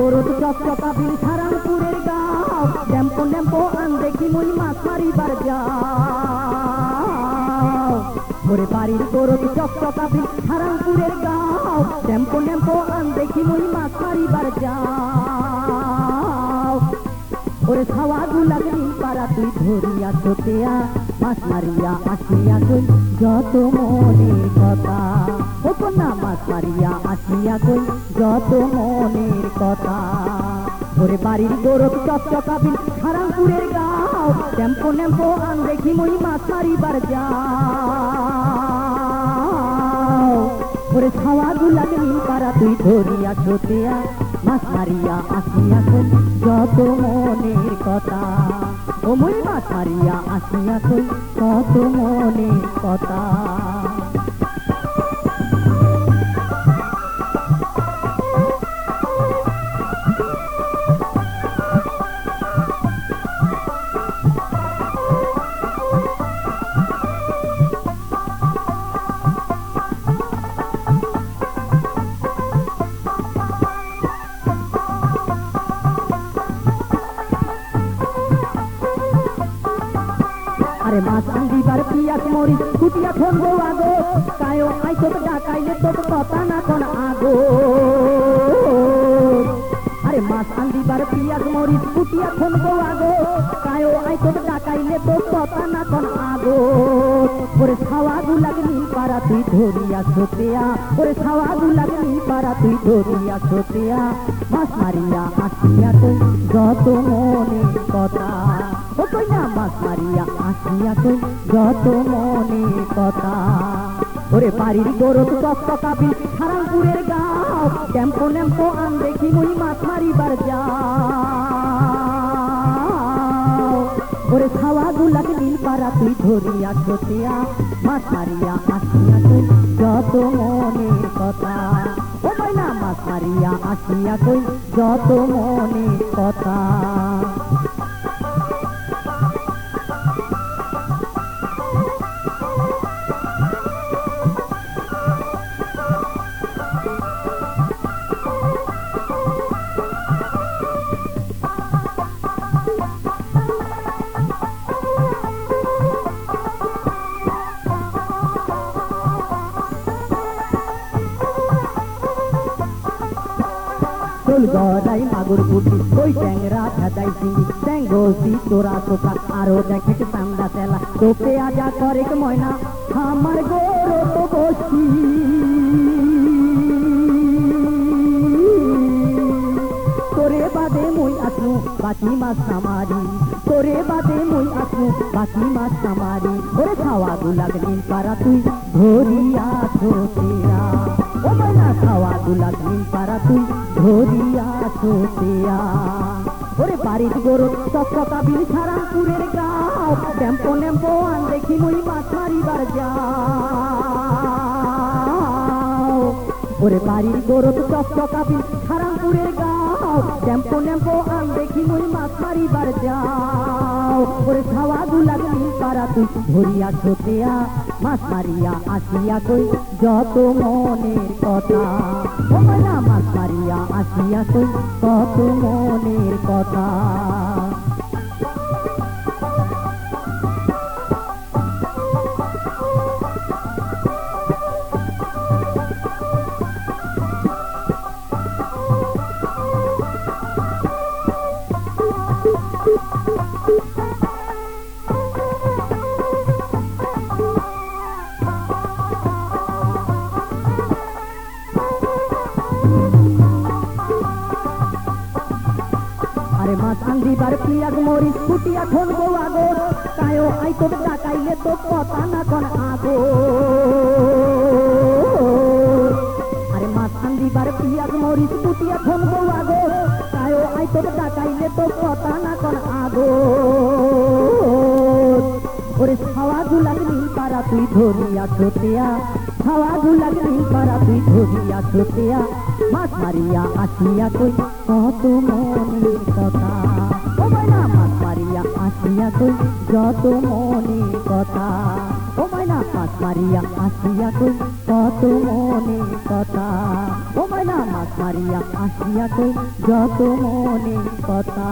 গরুত চকচকা বিল সারাংপুরের গাঁও ড্যাম্পো ড্যাম্পো আন দেখি মুই মাছ মারিবার যাও ওরে বাড়ির গরুত চকচকা বিল সারাংপুরের গাঁও ড্যাম্পো ড্যাম্পো আন দেখি মুই মাছ মারিবার যাও ওরে ছাওয়া গুলাকে নীল পাড়া তুই ধরিয়া ছোটিয়া মাছ মারিয়া আসিয়া কই যত মনের কথা ও কন্যা মাছ মারিয়া আসিয়া কই যত মনের কথা ওরে বাড়ির গরব চকচকা বিল সারাংপুরের গাঁও টেম্পো নেম্পো আন দেখি মই মাছ মারিবার যাও ওরে ছাওয়া গুলাকে নীল পাড়া তুই ধরিয়া ছোটিয়া মাছ মারিয়া আসিয়া কই যত মনের কথা ও মই মাছ মারিয়া আসিয়া কই কত মনের কথা আরে মাছ আনদিবার পিয়াস মরিচ কুটিয়া খনবো আগো কায়ো আইতো ডাকাইলে তোর কথা না কোন আগো আরে মাছ আনদিবার পিয়াস মরিচ কুটিয়া খনবো আগো কায়ো আইতো ডাকাইলে তোর কথা না কোন আগো ওরে ছাওয়া গুলাকে নীল পাড়া তুই ধরিয়া ছোটিয়া ওরে ছাওয়া গুলাকে নীল পাড়া তুই ধরিয়া ছোটিয়া মাছ মারিয়া আসিয়া তুই যত মনে কথা ও কই না মাছ মারিয়া আসিয়া কই যত মনে কথা ওরে বাড়ির গরব চকচকা বিল সারাংপুরের গাঁও টেম্পো নেম্পো আন দেখি মুই মাছ মারিবার যাও ওরে ছাওয়া গুলাকে নীল পাড়া তুই ধরিয়া ছোটিয়া মাছ মারিয়া আসিয়া কই যত মনের কথা ও কই না মাছ মারিয়া আসিয়া কই যত মনের কথা গড়াই মাগুর পুটি ওই ট্যাংরা ভেদাই চিনি ট্যাঙ্গি তোরা তোকা আরো দেখে চান্দা তেলা তোকে আজা করে ময়না আমার গরো তো বসি তোরে বাদে মই আসু বাকি মাছ সামারি তোরে বাদে মই আসু বাকি মাছ সামারি ওরে ছাওয়া গুলাক নীল পাড়া তুই ধরিয়া ছোটিয়া ও ময়না ছাওয়া গুলাক নীল পাড়া তুই ধরিয়া ছোটিয়া ওরে বাড়ির গরু চকচকা বিল সারাংপুরের গাঁও টেম্পো নেম্পো আন দেখি মুই মাছ মারিবার যাও ওরে বাড়ির গরু চকচকা বিল সারাংপুরের গাঁও টেম্পো নেম্পো আন দেখি মুই মাছ মারিবার যাও ওরে ছাওয়া গুলাক নীল পাড়া তুই ধরিয়া ছোটিয়া মাছ মারিয়া আসিয়া কই যত মনের কথা ও ময়না মাছ মারিয়া আসিয়া কই কত মনের কথা আরে মাছ আনদিবার পিয়াজ মরিচ কুটিয়া খনবো আগো কায়ো আইতো ডাকাইলে তো কথা না কোন আগো আরে মাছ আনদিবার পিয়াজ মরিচ কুটিয়া খনবো আগো কায়ো আইতো ডাকাইলে তো কথা না কোন আগো ওরে ছাওয়া গুলাক নীল পাড়া তুই ধরিয়া ছোটিয়া ছাওয়া গুলাক নীল পাড়া তুই ধরিয়া ছোটিয়া মাছ মারিয়া আসিয়া কই কত মনের কথা ও ময়না মাছ মারিয়া আসিয়া কই যত মনের কথা ও ময়না মাছ মারিয়া আসিয়া কই কত মনের কথা ও ময়না মাছ মারিয়া আসিয়া কই যত মনে কথা।